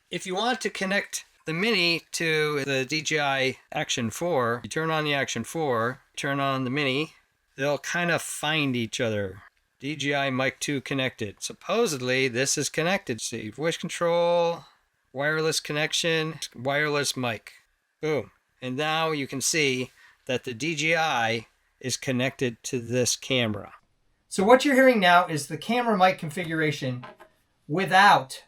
If you want to connect the Mini to the DJI Action 4, you turn on the Action 4, turn on the Mini, they'll kind of find each other. DJI Mic 2 connected. Supposedly this is connected. See, voice control, wireless connection, wireless mic. Boom. And now you can see that the DJI is connected to this camera. So what you're hearing now is the camera mic configuration without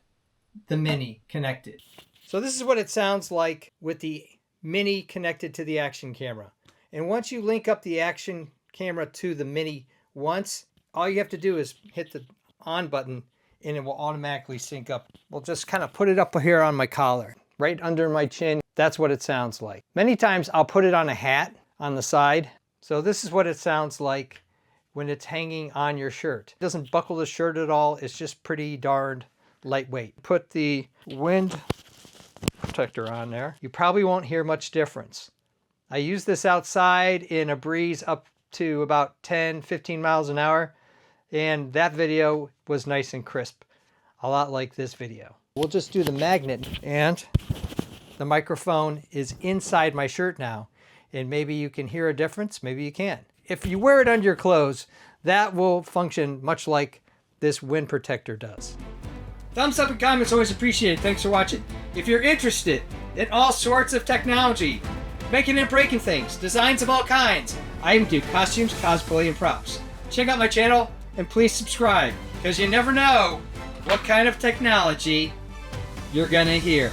the Mini connected. So this is what it sounds like with the Mini connected to the Action camera. And once you link up the Action camera to the Mini once, all you have to do is hit the on button and it will automatically sync up. We'll just kind of put it up here on my collar, right under my chin. That's what it sounds like. Many times I'll put it on a hat on the side. So this is what it sounds like when it's hanging on your shirt. It doesn't buckle the shirt at all. It's just pretty darned lightweight. Put the wind protector on there. You probably won't hear much difference. I use this outside in a breeze up to about 10-15 miles an hour, and that video was nice and crisp, a lot like this video. We'll just do the magnet, and the microphone is inside my shirt now, and maybe you can hear a difference, maybe you can't. If you wear it under your clothes, that will function much like this wind protector does. Thumbs up and comments always appreciated. Thanks for watching. If you're interested in all sorts of technology, making and breaking things, designs of all kinds, I do costumes, cosplay, and props. Check out my channel and please subscribe, because you never know what kind of technology you're gonna hear.